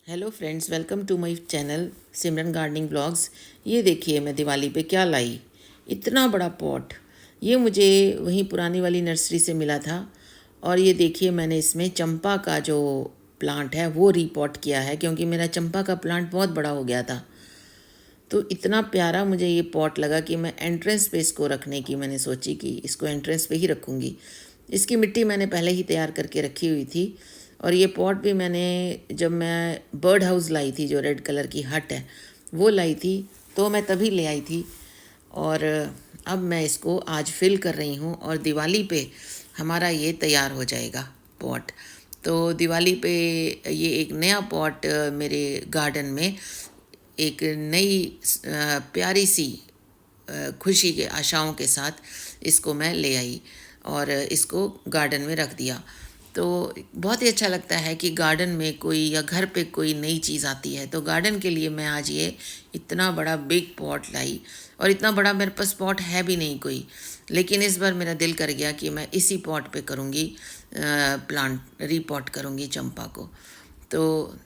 Hello friends, welcome to my channel Simran gardening blogs. ये देखिए मैं दिवाली पे क्या लाई, इतना बड़ा पॉट। ये मुझे वहीं पुरानी वाली नर्सरी से मिला था। और ये देखिए मैंने इसमें चंपा का जो प्लांट है वो रीपॉट किया है, क्योंकि मेरा चंपा का प्लांट बहुत बड़ा हो गया था। तो इतना प्यारा मुझे ये पॉट लगा कि मैं एंट्रेंस पे इसको रखने की मैंने सोची कि इसको एंट्रेंस पे ही रखूँगी। इसकी मिट्टी मैंने पहले ही तैयार करके रखी हुई थी। और ये पॉट भी मैंने जब मैं बर्ड हाउस लाई थी, जो रेड कलर की हट है वो लाई थी, तो मैं तभी ले आई थी। और अब मैं इसको आज फिल कर रही हूँ और दिवाली पे हमारा ये तैयार हो जाएगा पॉट। तो दिवाली पे ये एक नया पॉट मेरे गार्डन में एक नई प्यारी सी खुशी के आशाओं के साथ इसको मैं ले आई और इसको गार्डन में रख दिया। तो बहुत ही अच्छा लगता है कि गार्डन में कोई या घर पे कोई नई चीज़ आती है। तो गार्डन के लिए मैं आज ये इतना बड़ा बिग पॉट लाई। और इतना बड़ा मेरे पास पॉट है भी नहीं कोई, लेकिन इस बार मेरा दिल कर गया कि मैं इसी पॉट पे करूँगी, प्लांट रीपॉट करूँगी चंपा को। तो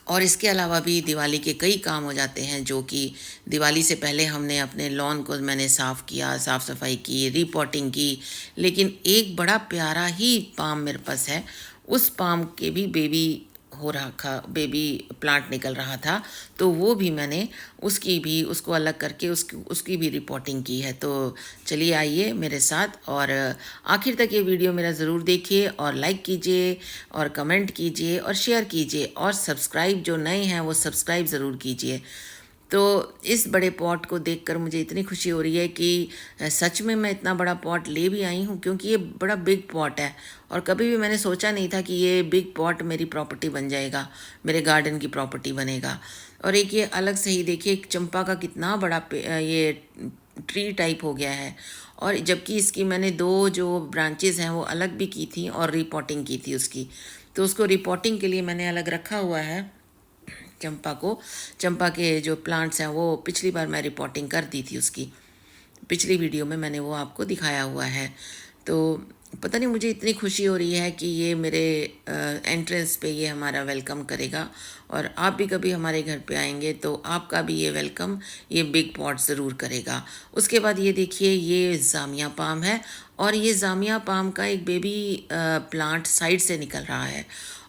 और इसके अलावा भी दिवाली के कई काम हो जाते हैं, जो कि दिवाली से पहले हमने अपने लॉन को मैंने साफ़ किया, साफ़ सफाई की, रिपोर्टिंग की। लेकिन एक बड़ा प्यारा ही पाम मेरे पास है, उस पाम के भी बेबी हो रखा, बेबी प्लांट निकल रहा था। तो वो भी मैंने उसकी भी उसको अलग करके उसकी उसकी भी रिपोर्टिंग की है। तो चलिए आइए मेरे साथ और आखिर तक ये वीडियो मेरा ज़रूर देखिए और लाइक कीजिए और कमेंट कीजिए और शेयर कीजिए और सब्सक्राइब, जो नए हैं वो सब्सक्राइब ज़रूर कीजिए। तो इस बड़े पॉट को देखकर मुझे इतनी खुशी हो रही है कि सच में मैं इतना बड़ा पॉट ले भी आई हूँ, क्योंकि ये बड़ा बिग पॉट है। और कभी भी मैंने सोचा नहीं था कि ये बिग पॉट मेरी प्रॉपर्टी बन जाएगा, मेरे गार्डन की प्रॉपर्टी बनेगा। और एक ये अलग से ही देखिए, एक चंपा का कितना बड़ा ये ट्री टाइप हो गया है। और जबकि इसकी मैंने दो जो ब्रांचेस हैं वो अलग भी की थी और रिपोर्टिंग की थी उसकी। तो उसको रिपोर्टिंग के लिए मैंने अलग रखा हुआ है चंपा को। चंपा के जो प्लांट्स हैं वो पिछली बार मैं रिपोर्टिंग कर दी थी उसकी, पिछली वीडियो में मैंने वो आपको दिखाया हुआ है। तो पता नहीं मुझे इतनी खुशी हो रही है कि ये मेरे एंट्रेंस पे ये हमारा वेलकम करेगा। और आप भी कभी हमारे घर पे आएंगे तो आपका भी ये वेलकम ये बिग पॉट ज़रूर करेगा। उसके बाद ये देखिए, ये जामिया पाम है और ये जामिया पाम का एक बेबी प्लांट साइड से निकल रहा है।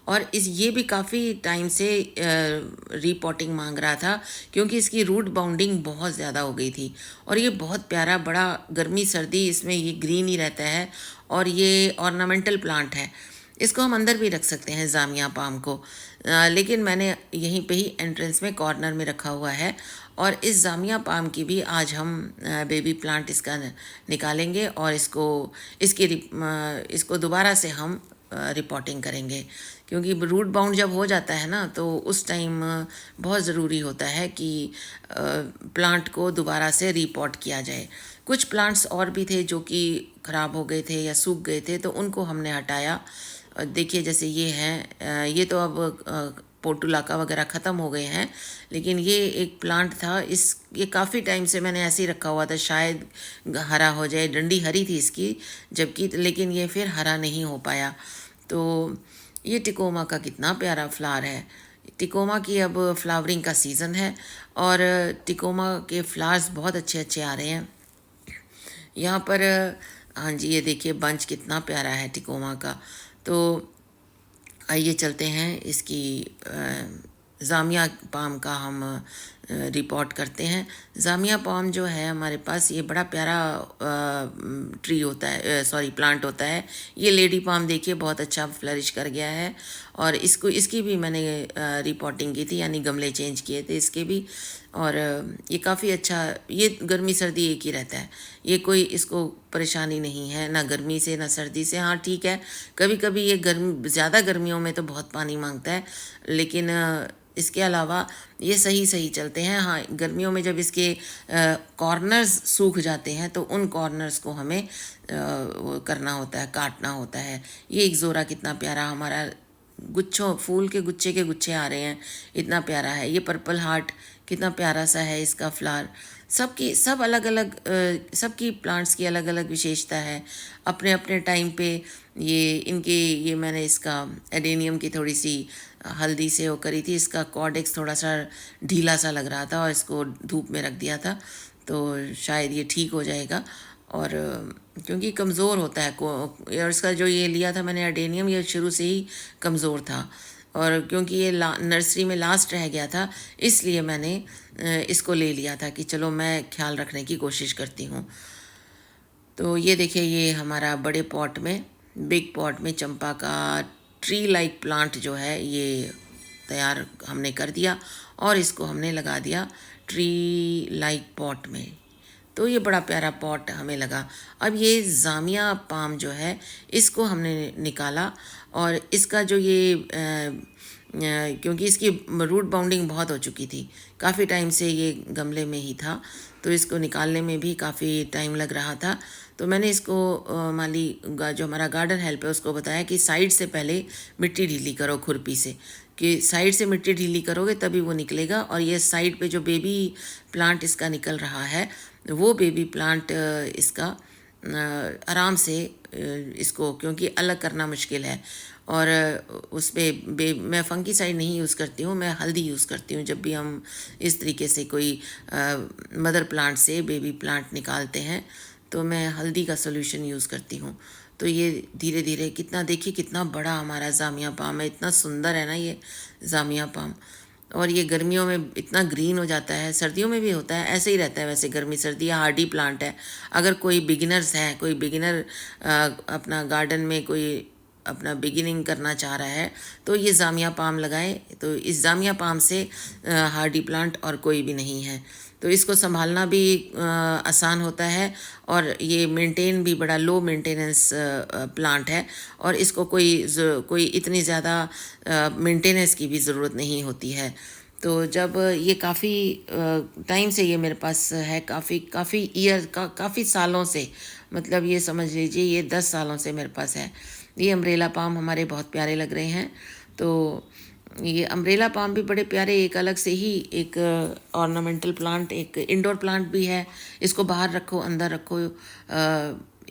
और इस ये भी काफ़ी टाइम से रीपॉटिंग मांग रहा था, क्योंकि इसकी रूट बाउंडिंग बहुत ज़्यादा हो गई थी। और ये बहुत प्यारा बड़ा, गर्मी सर्दी इसमें ये ग्रीन ही रहता है और ये ऑर्नामेंटल प्लांट है। इसको हम अंदर भी रख सकते हैं जामिया पाम को, लेकिन मैंने यहीं पे ही एंट्रेंस में कॉर्नर में रखा हुआ है। और इस जामिया पाम की भी आज हम बेबी प्लांट इसका निकालेंगे और इसको दोबारा से हम रिपोर्टिंग करेंगे। क्योंकि रूट बाउंड जब हो जाता है ना, तो उस टाइम बहुत ज़रूरी होता है कि प्लांट को दोबारा से रिपोर्ट किया जाए। कुछ प्लांट्स और भी थे जो कि ख़राब हो गए थे या सूख गए थे, तो उनको हमने हटाया। देखिए जैसे ये हैं, ये तो अब पोर्टुलाका वगैरह ख़त्म हो गए हैं, लेकिन ये एक प्लांट था, ये काफ़ी टाइम से मैंने ऐसे ही रखा हुआ था, शायद हरा हो जाए। डंडी हरी थी इसकी, जबकि लेकिन ये फिर हरा नहीं हो पाया। तो ये टिकोमा का कितना प्यारा फ्लावर है। टिकोमा की अब फ्लावरिंग का सीज़न है और टिकोमा के फ्लावर्स बहुत अच्छे अच्छे आ रहे हैं यहाँ पर। हाँ जी, ये देखिए बंच कितना प्यारा है टिकोमा का। तो आइए चलते हैं इसकी जामिया पाम का हम रिपोर्ट करते हैं। जामिया पाम जो है हमारे पास, ये बड़ा प्यारा ट्री होता है, सॉरी प्लांट होता है। ये लेडी पाम देखिए बहुत अच्छा फ्लरिश कर गया है। और इसकी भी मैंने रिपोर्टिंग की थी, यानी गमले चेंज किए थे इसके भी। और ये काफ़ी अच्छा, ये गर्मी सर्दी एक ही रहता है, ये कोई इसको परेशानी नहीं है, ना गर्मी से ना सर्दी से। हाँ ठीक है, कभी कभी ये ज़्यादा गर्मियों में तो बहुत पानी मांगता है, लेकिन इसके अलावा ये सही सही चलते हैं। हाँ, गर्मियों में जब इसके कॉर्नर्स सूख जाते हैं तो उन कॉर्नर्स को हमें वो करना होता है, काटना होता है। ये एक ज़ोरा कितना प्यारा हमारा गुच्छों, फूल के गुच्छे आ रहे हैं, इतना प्यारा है। ये पर्पल हार्ट कितना प्यारा सा है इसका फ्लावर। सब अलग अलग, सबकी प्लांट्स की अलग अलग विशेषता है अपने अपने टाइम पे। ये मैंने इसका एडेनियम की थोड़ी सी हल्दी से वो करी थी, इसका कॉर्डेक्स थोड़ा सा ढीला सा लग रहा था और इसको धूप में रख दिया था, तो शायद ये ठीक हो जाएगा। और क्योंकि कमज़ोर होता है और इसका जो ये लिया था मैंने एडेनियम, ये शुरू से ही कमज़ोर था, और क्योंकि ये नर्सरी में लास्ट रह गया था, इसलिए मैंने इसको ले लिया था कि चलो मैं ख्याल रखने की कोशिश करती हूँ। तो ये देखिए, ये हमारा बड़े पॉट में, बिग पॉट में चंपा का ट्री लाइक प्लांट जो है ये तैयार हमने कर दिया और इसको हमने लगा दिया ट्री लाइक पॉट में। तो ये बड़ा प्यारा पॉट हमें लगा। अब ये जामिया पाम जो है इसको हमने निकाला, और इसका जो क्योंकि इसकी रूट बाउंडिंग बहुत हो चुकी थी, काफ़ी टाइम से ये गमले में ही था, तो इसको निकालने में भी काफ़ी टाइम लग रहा था। तो मैंने इसको माली जो हमारा गार्डन हेल्प है उसको बताया कि साइड से पहले मिट्टी ढीली करो खुरपी से, कि साइड से मिट्टी ढीली करोगे तभी वो निकलेगा। और ये साइड पे जो बेबी प्लांट इसका निकल रहा है, वो बेबी प्लांट इसका आराम से इसको, क्योंकि अलग करना मुश्किल है, और उस पर मैं फंकी साइड नहीं यूज़ करती हूँ, मैं हल्दी यूज़ करती हूँ। जब भी हम इस तरीके से कोई मदर प्लांट से बेबी प्लांट निकालते हैं तो मैं हल्दी का सोल्यूशन यूज़ करती हूँ। तो ये धीरे धीरे कितना, देखिए कितना बड़ा हमारा जामिया पाम है, इतना सुंदर है ना ये जामिया पाम। और ये गर्मियों में इतना ग्रीन हो जाता है, सर्दियों में भी होता है, ऐसे ही रहता है वैसे, गर्मी सर्दी हार्डी प्लांट है। अगर कोई बिगिनर्स हैं, कोई बिगिनर अपना गार्डन में कोई अपना बिगिनिंग करना चाह रहा है तो ये जामिया पाम लगाए, तो इस जामिया पाम से हार्डी प्लांट और कोई भी नहीं है। तो इसको संभालना भी आसान होता है, और ये मेंटेन भी बड़ा लो मेंटेनेंस प्लांट है, और इसको कोई इतनी ज़्यादा मेंटेनेंस की भी ज़रूरत नहीं होती है। तो जब ये काफ़ी टाइम से ये मेरे पास है, काफ़ी काफ़ी सालों से, मतलब ये समझ लीजिए ये 10 सालों से मेरे पास है। ये अम्ब्रेला पाम हमारे बहुत प्यारे लग रहे हैं। तो ये अम्ब्रेला पाम भी बड़े प्यारे, एक अलग से ही एक ऑर्नामेंटल प्लांट, एक इंडोर प्लांट भी है। इसको बाहर रखो अंदर रखो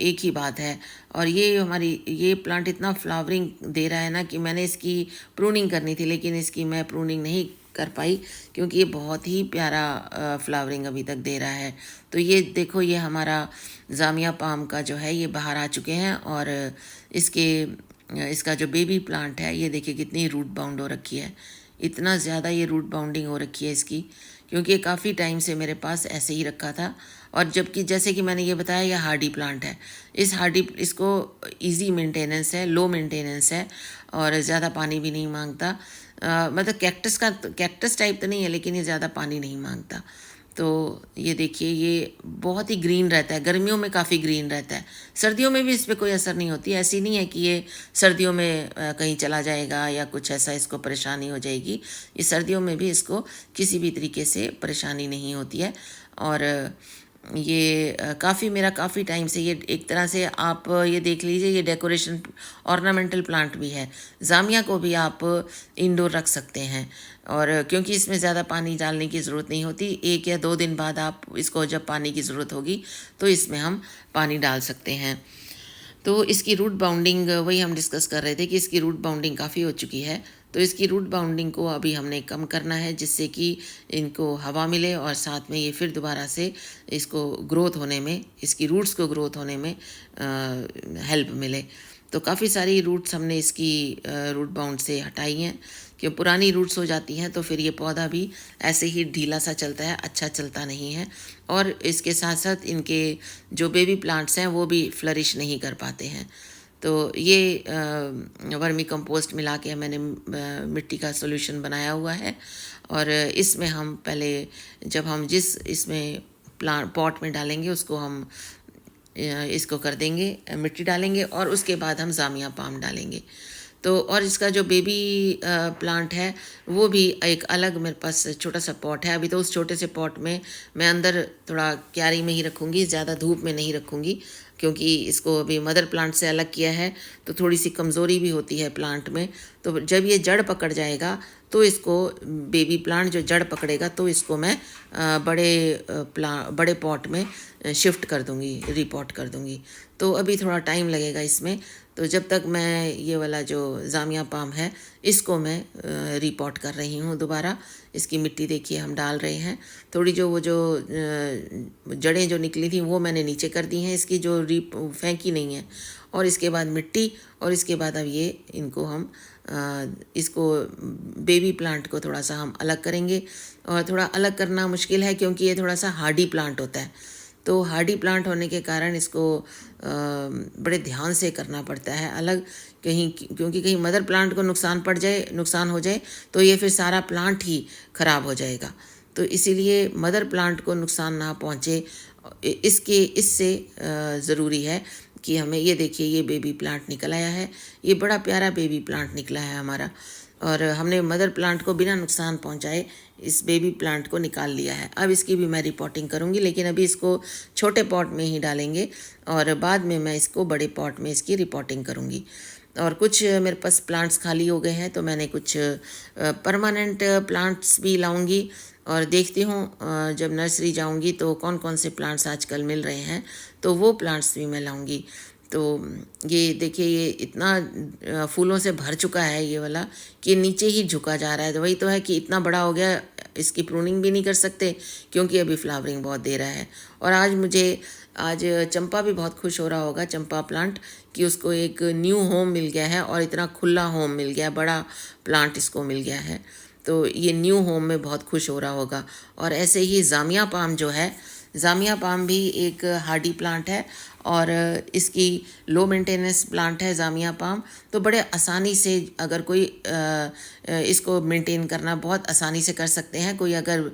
एक ही बात है। और ये प्लांट इतना फ्लावरिंग दे रहा है ना कि मैंने इसकी प्रूनिंग करनी थी, लेकिन इसकी मैं प्रूनिंग नहीं कर पाई, क्योंकि ये बहुत ही प्यारा फ्लावरिंग अभी तक दे रहा है। तो ये देखो, ये हमारा जामिया पाम का जो है ये बाहर आ चुके हैं, और इसका जो बेबी प्लांट है ये देखिए कितनी रूट बाउंड हो रखी है, इतना ज़्यादा ये रूट बाउंडिंग हो रखी है इसकी, क्योंकि ये काफ़ी टाइम से मेरे पास ऐसे ही रखा था। और जबकि जैसे कि मैंने ये बताया, ये हार्डी प्लांट है, इसको इजी मेंटेनेंस है, लो मेंटेनेंस है, और ज़्यादा पानी भी नहीं मांगता। मतलब कैक्टस टाइप तो नहीं है, लेकिन ये ज़्यादा पानी नहीं मांगता। तो ये देखिए, ये बहुत ही ग्रीन रहता है, गर्मियों में काफ़ी ग्रीन रहता है, सर्दियों में भी इस पर कोई असर नहीं होती। ऐसी नहीं है कि ये सर्दियों में कहीं चला जाएगा या कुछ ऐसा इसको परेशानी हो जाएगी। ये सर्दियों में भी इसको किसी भी तरीके से परेशानी नहीं होती है। और ये काफ़ी टाइम से, ये एक तरह से आप ये देख लीजिए, ये डेकोरेशन ऑर्नामेंटल प्लांट भी है। जामिया को भी आप इंडोर रख सकते हैं, और क्योंकि इसमें ज़्यादा पानी डालने की ज़रूरत नहीं होती, 1 या 2 दिन बाद आप इसको जब पानी की ज़रूरत होगी तो इसमें हम पानी डाल सकते हैं। तो इसकी रूट बाउंडिंग, वही हम डिस्कस कर रहे थे कि इसकी रूट बाउंडिंग काफ़ी हो चुकी है। तो इसकी रूट बाउंडिंग को अभी हमने कम करना है, जिससे कि इनको हवा मिले और साथ में ये फिर दोबारा से इसको ग्रोथ होने में, इसकी रूट्स को ग्रोथ होने में हेल्प मिले। तो काफ़ी सारी रूट्स हमने इसकी रूट बाउंड से हटाई हैं, कि पुरानी रूट्स हो जाती हैं तो फिर ये पौधा भी ऐसे ही ढीला सा चलता है, अच्छा चलता नहीं है। और इसके साथ साथ इनके जो बेबी प्लांट्स हैं वो भी फ्लरिश नहीं कर पाते हैं। तो ये वर्मी कंपोस्ट मिला के मैंने मिट्टी का सॉल्यूशन बनाया हुआ है, और इसमें हम पहले, जब हम जिस इसमें प्लांट पॉट में डालेंगे उसको हम इसको कर देंगे, मिट्टी डालेंगे, और उसके बाद हम जामिया पाम डालेंगे। तो और इसका जो बेबी प्लांट है वो भी एक अलग मेरे पास छोटा सा पॉट है। अभी तो उस छोटे से पॉट में मैं अंदर थोड़ा क्यारी में ही रखूँगी, ज़्यादा धूप में नहीं रखूँगी, क्योंकि इसको अभी मदर प्लांट से अलग किया है तो थोड़ी सी कमज़ोरी भी होती है प्लांट में। तो जब ये जड़ पकड़ जाएगा तो इसको, बेबी प्लांट जो जड़ पकड़ेगा तो इसको मैं बड़े पॉट में शिफ्ट कर दूँगी, रिपॉट कर दूँगी। तो अभी थोड़ा टाइम लगेगा इसमें। तो जब तक मैं ये वाला जो जामिया पाम है इसको मैं रिपॉट कर रही हूँ दोबारा। इसकी मिट्टी देखिए हम डाल रहे हैं। थोड़ी जो वो जो जड़ें जो निकली थी वो मैंने नीचे कर दी हैं, इसकी जो फेंकी नहीं है। और इसके बाद मिट्टी, और इसके बाद अब ये इनको हम इसको बेबी प्लांट को थोड़ा सा हम अलग करेंगे। और थोड़ा अलग करना मुश्किल है क्योंकि ये थोड़ा सा हार्डी प्लांट होता है। तो हार्डी प्लांट होने के कारण इसको बड़े ध्यान से करना पड़ता है अलग, क्योंकि कहीं मदर प्लांट को नुकसान हो जाए तो ये फिर सारा प्लांट ही ख़राब हो जाएगा। तो इसीलिए मदर प्लांट को नुकसान ना पहुँचे इससे ज़रूरी है कि हमें, ये देखिए ये बेबी प्लांट निकल आया है, ये बड़ा प्यारा बेबी प्लांट निकला है हमारा। और हमने मदर प्लांट को बिना नुकसान पहुंचाए इस बेबी प्लांट को निकाल लिया है। अब इसकी भी मैं रिपोर्टिंग करूंगी, लेकिन अभी इसको छोटे पॉट में ही डालेंगे और बाद में मैं इसको बड़े पॉट में इसकी रिपोर्टिंग करूंगी। और कुछ मेरे पास प्लांट्स खाली हो गए हैं तो मैंने कुछ परमानेंट प्लांट्स भी लाऊंगी। और देखती हूँ जब नर्सरी जाऊंगी तो कौन कौन से प्लांट्स आजकल मिल रहे हैं, तो वो प्लांट्स भी मैं लाऊंगी। तो ये देखिए ये इतना फूलों से भर चुका है ये वाला कि नीचे ही झुका जा रहा है। तो वही तो है कि इतना बड़ा हो गया, इसकी प्रूनिंग भी नहीं कर सकते क्योंकि अभी फ्लावरिंग बहुत दे रहा है। और आज चंपा भी बहुत खुश हो रहा होगा, चंपा प्लांट, कि उसको एक न्यू होम मिल गया है और इतना खुला होम मिल गया, बड़ा प्लांट इसको मिल गया है। तो ये न्यू होम में बहुत खुश हो रहा होगा। और ऐसे ही जामिया पाम जो है, जामिया पाम भी एक हार्डी प्लांट है और इसकी लो मेंटेनेंस प्लांट है जामिया पाम। तो बड़े आसानी से अगर कोई इसको मेंटेन करना बहुत आसानी से कर सकते हैं। कोई अगर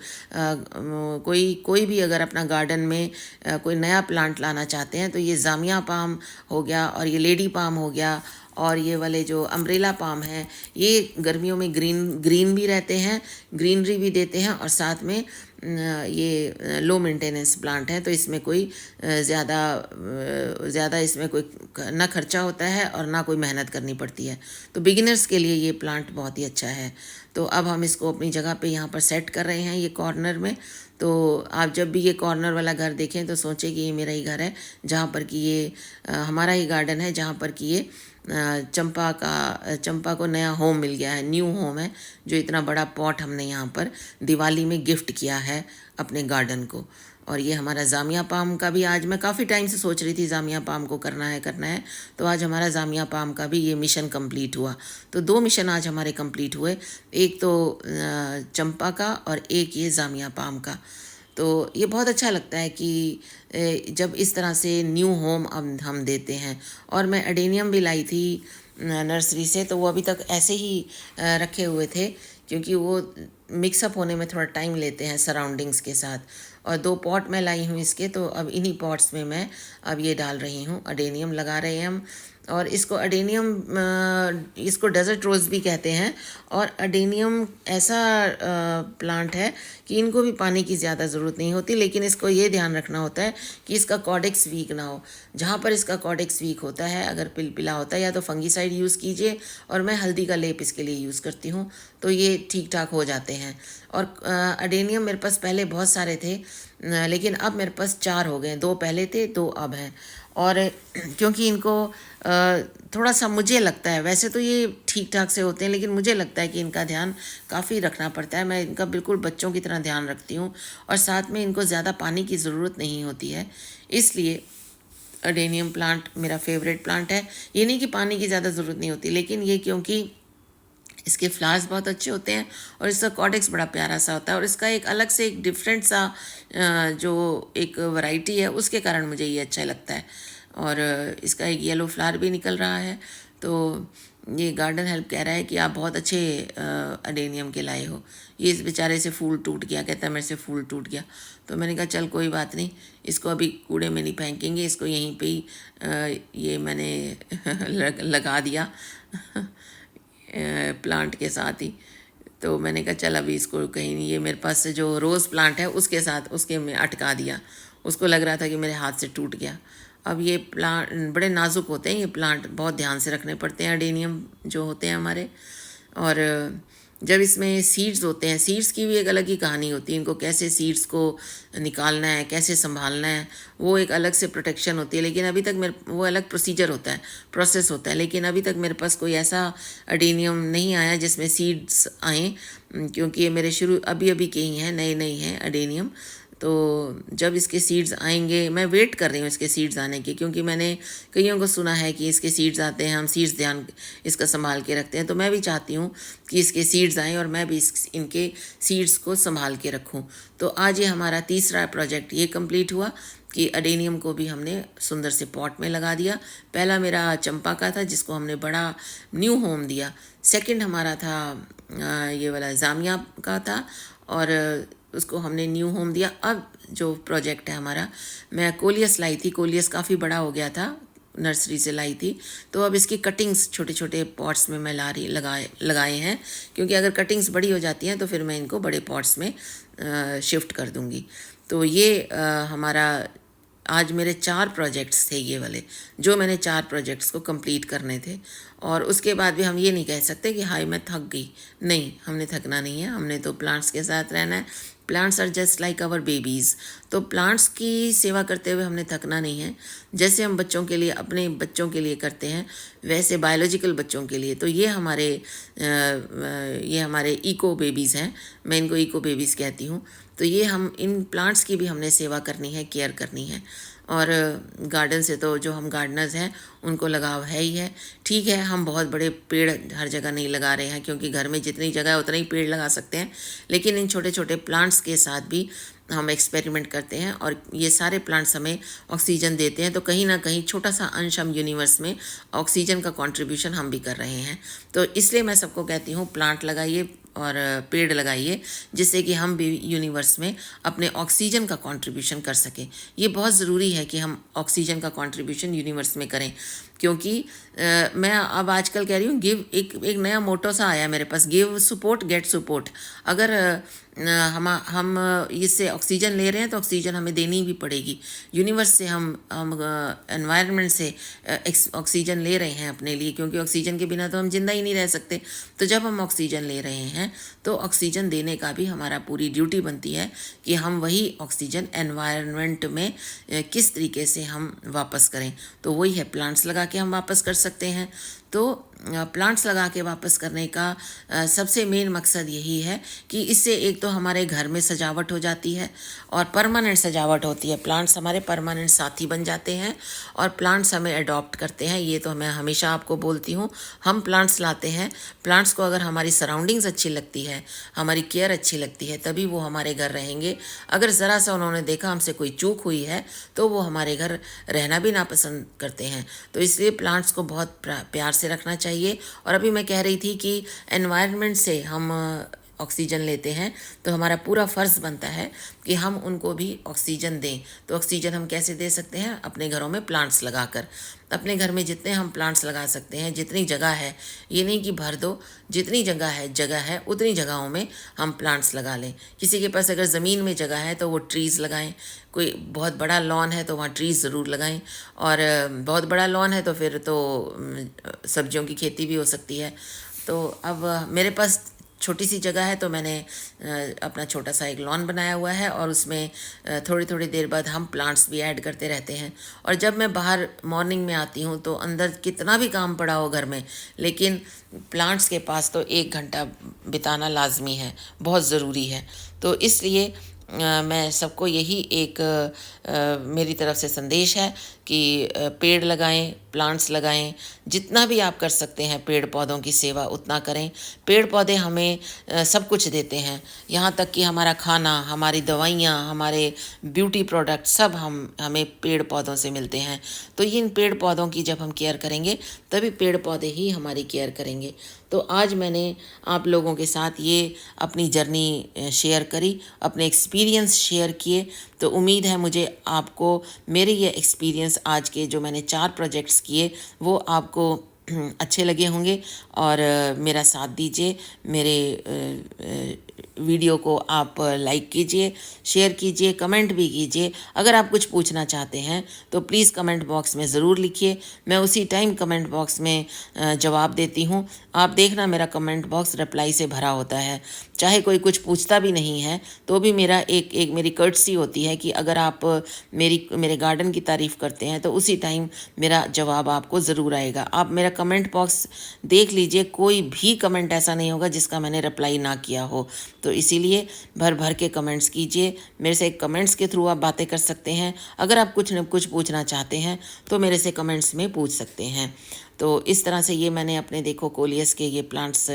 कोई भी अगर अपना गार्डन में कोई नया प्लांट लाना चाहते हैं तो ये जामिया पाम हो गया और ये लेडी पाम हो गया और ये वाले जो अम्ब्रेला पाम हैं, ये गर्मियों में ग्रीन भी रहते हैं, ग्रीनरी भी देते हैं और साथ में ये लो मेंटेनेंस प्लांट है। तो इसमें कोई ज़्यादा इसमें कोई ना खर्चा होता है और ना कोई मेहनत करनी पड़ती है। तो बिगिनर्स के लिए ये प्लांट बहुत ही अच्छा है। तो अब हम इसको अपनी जगह पे यहाँ पर सेट कर रहे हैं ये कॉर्नर में। तो आप जब भी ये कॉर्नर वाला घर देखें तो सोचें कि ये मेरा ही घर है, जहाँ पर कि ये हमारा ही गार्डन है, जहाँ पर कि ये चंपा को नया होम मिल गया है, न्यू होम है, जो इतना बड़ा पॉट हमने यहाँ पर दिवाली में गिफ्ट किया है अपने गार्डन को। और ये हमारा जामिया पाम का भी, आज मैं काफ़ी टाइम से सोच रही थी जामिया पाम को करना है, तो आज हमारा जामिया पाम का भी ये मिशन कंप्लीट हुआ। तो 2 मिशन आज हमारे कंप्लीट हुए, एक तो चंपा का और एक ये जामिया पाम का। तो ये बहुत अच्छा लगता है कि जब इस तरह से न्यू होम अब हम देते हैं। और मैं एडेनियम भी लाई थी नर्सरी से, तो वो अभी तक ऐसे ही रखे हुए थे क्योंकि वो मिक्सअप होने में थोड़ा टाइम लेते हैं सराउंडिंग्स के साथ। और 2 पॉट मैं लाई हूँ इसके, तो अब इन्हीं पॉट्स में मैं अब ये डाल रही हूँ, एडेनियम लगा रहे हैं हम। और इसको इसको डेजर्ट रोज़ भी कहते हैं। और एडेनियम ऐसा प्लांट है कि इनको भी पानी की ज़्यादा ज़रूरत नहीं होती, लेकिन इसको ये ध्यान रखना होता है कि इसका कॉडेक्स वीक ना हो। जहाँ पर इसका कॉडेक्स वीक होता है, अगर पिलपिला होता है, या तो फंगीसाइड यूज़ कीजिए, और मैं हल्दी का लेप इसके लिए यूज़ करती हूँ, तो ये ठीक ठाक हो जाते हैं। और एडेनियम मेरे पास पहले बहुत सारे थे, लेकिन अब मेरे पास 4 हो गए, 2 पहले थे, 2 अब हैं। और क्योंकि इनको थोड़ा सा मुझे लगता है, वैसे तो ये ठीक ठाक से होते हैं, लेकिन मुझे लगता है कि इनका ध्यान काफ़ी रखना पड़ता है। मैं इनका बिल्कुल बच्चों की तरह ध्यान रखती हूँ और साथ में इनको ज़्यादा पानी की ज़रूरत नहीं होती है। इसलिए एडेनियम प्लांट मेरा फेवरेट प्लांट है। ये नहीं कि पानी की ज़्यादा ज़रूरत नहीं होती, लेकिन ये क्योंकि इसके फ्लावर्स बहुत अच्छे होते हैं और इसका कॉडेक्स बड़ा प्यारा सा होता है, और इसका एक अलग से एक डिफरेंट सा जो एक वैरायटी है, उसके कारण मुझे ये अच्छा लगता है। और इसका एक येलो फ्लावर भी निकल रहा है। तो ये गार्डन हेल्प कह रहा है कि आप बहुत अच्छे एडेनियम के लाए हो। ये इस बेचारे से फूल टूट गया, कहता है मेरे से फूल टूट गया। तो मैंने कहा चल कोई बात नहीं, इसको अभी कूड़े में नहीं फेंकेंगे, इसको यहीं पे ही ये मैंने लगा दिया। प्लांट के साथ ही। तो मैंने कहा चल अभी इसको कहीं नहीं, ये मेरे पास से जो रोज़ प्लांट है उसके साथ उसके में अटका दिया। उसको लग रहा था कि मेरे हाथ से टूट गया। अब ये प्लांट बड़े नाजुक होते हैं, ये प्लांट बहुत ध्यान से रखने पड़ते हैं, अडेनियम जो होते हैं हमारे। और जब इसमें सीड्स होते हैं, सीड्स की भी एक अलग ही कहानी होती है। इनको कैसे सीड्स को निकालना है, कैसे संभालना है, वो एक अलग से प्रोटेक्शन होती है। लेकिन अभी तक मेरे वो अलग प्रोसीजर होता है, प्रोसेस होता है। लेकिन अभी तक मेरे पास कोई ऐसा अडेनियम नहीं आया जिसमें सीड्स आएँ, क्योंकि ये मेरे शुरू अभी अभी के ही हैं, नए नए हैं अडेनियम। तो जब इसके सीड्स आएंगे, मैं वेट कर रही हूँ इसके सीड्स आने की, क्योंकि मैंने कईयों को सुना है कि इसके सीड्स आते हैं, हम सीड्स ध्यान इसका संभाल के रखते हैं। तो मैं भी चाहती हूँ कि इसके सीड्स आएँ और मैं भी इनके सीड्स को संभाल के रखूँ। तो आज ये हमारा तीसरा प्रोजेक्ट ये कंप्लीट हुआ कि अडेनियम को भी हमने सुंदर से पॉट में लगा दिया। पहला मेरा चंपा का था जिसको हमने बड़ा न्यू होम दिया। सेकंड हमारा था ये वाला जामिया का था, और उसको हमने न्यू होम दिया। अब जो प्रोजेक्ट है हमारा, मैं कोलियस लाई थी, कोलियस काफ़ी बड़ा हो गया था, नर्सरी से लाई थी। तो अब इसकी कटिंग्स छोटे छोटे पॉट्स में मैं लगाए हैं, क्योंकि अगर कटिंग्स बड़ी हो जाती हैं तो फिर मैं इनको बड़े पॉट्स में शिफ्ट कर दूँगी। तो ये हमारा आज मेरे 4 प्रोजेक्ट्स थे ये वाले, जो मैंने 4 प्रोजेक्ट्स को कंप्लीट करने थे। और उसके बाद भी हम ये नहीं कह सकते कि हाय मैं थक गई। नहीं, हमने थकना नहीं है, हमने तो प्लांट्स के साथ रहना है। Plants are just like our babies. तो प्लांट्स की सेवा करते हुए हमने थकना नहीं है। जैसे हम बच्चों के लिए, अपने बच्चों के लिए करते हैं, वैसे बायोलॉजिकल बच्चों के लिए। तो ये हमारे इको बेबीज़ हैं, मैं इनको इको बेबीज़ कहती हूँ। तो ये हम इन प्लांट्स की भी हमने सेवा करनी है, केयर करनी है। और गार्डन से तो जो हम गार्डनर्स हैं उनको लगाव है ही है। ठीक है, हम बहुत बड़े पेड़ हर जगह नहीं लगा रहे हैं, क्योंकि घर में जितनी जगह है उतना ही पेड़ लगा सकते हैं। लेकिन इन छोटे छोटे प्लांट्स के साथ भी हम एक्सपेरिमेंट करते हैं, और ये सारे प्लांट्स हमें ऑक्सीजन देते हैं। तो कहीं ना कहीं छोटा सा अंश हम यूनिवर्स में ऑक्सीजन का कंट्रीब्यूशन हम भी कर रहे हैं। तो इसलिए मैं सबको कहती हूँ प्लांट लगाइए और पेड़ लगाइए, जिससे कि हम भी यूनिवर्स में अपने ऑक्सीजन का कंट्रीब्यूशन कर सकें। ये बहुत ज़रूरी है कि हम ऑक्सीजन का कंट्रीब्यूशन यूनिवर्स में करें, क्योंकि मैं अब आजकल कह रही हूँ एक नया मोटो सा आया मेरे पास, गिव सपोर्ट गेट सपोर्ट। अगर हम इससे ऑक्सीजन ले रहे हैं तो ऑक्सीजन हमें देनी भी पड़ेगी। यूनिवर्स से हम एनवायरनमेंट से ऑक्सीजन ले रहे हैं अपने लिए, क्योंकि ऑक्सीजन के बिना तो हम जिंदा ही नहीं रह सकते। तो जब हम ऑक्सीजन ले रहे हैं तो ऑक्सीजन देने का भी हमारा पूरी ड्यूटी बनती है कि हम वही ऑक्सीजन एनवायरनमेंट में किस तरीके से हम वापस करें। तो वही है, प्लांट्स लगा के हम वापस कर सकते हैं। तो प्लांट्स लगा के वापस करने का सबसे मेन मकसद यही है कि इससे एक तो हमारे घर में सजावट हो जाती है और परमानेंट सजावट होती है। प्लांट्स हमारे परमानेंट साथी बन जाते हैं और प्लांट्स हमें अडॉप्ट करते हैं। ये तो मैं हमेशा आपको बोलती हूँ, हम प्लांट्स लाते हैं, प्लांट्स को अगर हमारी सराउंडिंग्स अच्छी लगती है, हमारी केयर अच्छी लगती है, तभी वो हमारे घर रहेंगे। अगर ज़रा सा उन्होंने देखा हमसे कोई चूक हुई है तो वो हमारे घर रहना भी नापसंद करते हैं। तो इसलिए प्लांट्स को बहुत प्यार से रखना चाहिए। और अभी मैं कह रही थी कि एनवायरनमेंट से हम ऑक्सीजन लेते हैं, तो हमारा पूरा फ़र्ज़ बनता है कि हम उनको भी ऑक्सीजन दें। तो ऑक्सीजन हम कैसे दे सकते हैं? अपने घरों में प्लांट्स लगाकर। अपने घर में जितने हम प्लांट्स लगा सकते हैं, जितनी जगह है, ये नहीं कि भर दो, जितनी जगह है उतनी जगहों में हम प्लांट्स लगा लें। किसी के पास अगर ज़मीन में जगह है तो वो ट्रीज़ लगाएं। कोई बहुत बड़ा लॉन है तो वहाँ ट्रीज़ ज़रूर लगाएं, और बहुत बड़ा लॉन है तो फिर तो सब्जियों की खेती भी हो सकती है। तो अब मेरे पास छोटी सी जगह है तो मैंने अपना छोटा सा एक लॉन बनाया हुआ है, और उसमें थोड़ी थोड़ी देर बाद हम प्लांट्स भी ऐड करते रहते हैं। और जब मैं बाहर मॉर्निंग में आती हूँ तो अंदर कितना भी काम पड़ा हो घर में, लेकिन प्लांट्स के पास तो 1 घंटा बिताना लाजमी है, बहुत ज़रूरी है। तो इसलिए मैं सबको यही एक मेरी तरफ से संदेश है कि पेड़ लगाएं, प्लांट्स लगाएं। जितना भी आप कर सकते हैं पेड़ पौधों की सेवा उतना करें। पेड़ पौधे हमें सब कुछ देते हैं, यहाँ तक कि हमारा खाना, हमारी दवाइयाँ, हमारे ब्यूटी प्रोडक्ट सब हमें पेड़ पौधों से मिलते हैं। तो इन पेड़ पौधों की जब हम केयर करेंगे तभी पेड़ पौधे ही हमारी केयर करेंगे। तो आज मैंने आप लोगों के साथ ये अपनी जर्नी शेयर करी, अपने एक्सपीरियंस शेयर किए। तो उम्मीद है मुझे आपको मेरे ये एक्सपीरियंस आज के जो मैंने 4 प्रोजेक्ट्स किए वो आपको अच्छे लगे होंगे और मेरा साथ दीजिए। मेरे वीडियो को आप लाइक कीजिए, शेयर कीजिए, कमेंट भी कीजिए। अगर आप कुछ पूछना चाहते हैं तो प्लीज़ कमेंट बॉक्स में ज़रूर लिखिए, मैं उसी टाइम कमेंट बॉक्स में जवाब देती हूँ। आप देखना मेरा कमेंट बॉक्स रिप्लाई से भरा होता है, चाहे कोई कुछ पूछता भी नहीं है तो भी मेरा एक मेरी कर्टसी होती है कि अगर आप मेरे गार्डन की तारीफ़ करते हैं तो उसी टाइम मेरा जवाब आपको ज़रूर आएगा। आप मेरा कमेंट बॉक्स देख लीजिए, कोई भी कमेंट ऐसा नहीं होगा जिसका मैंने रिप्लाई ना किया हो। तो इसीलिए भर भर के कमेंट्स कीजिए, मेरे से कमेंट्स के थ्रू आप बातें कर सकते हैं। अगर आप कुछ न कुछ पूछना चाहते हैं तो मेरे से कमेंट्स में पूछ सकते हैं। तो इस तरह से ये मैंने अपने देखो कोलियस के ये प्लांट्स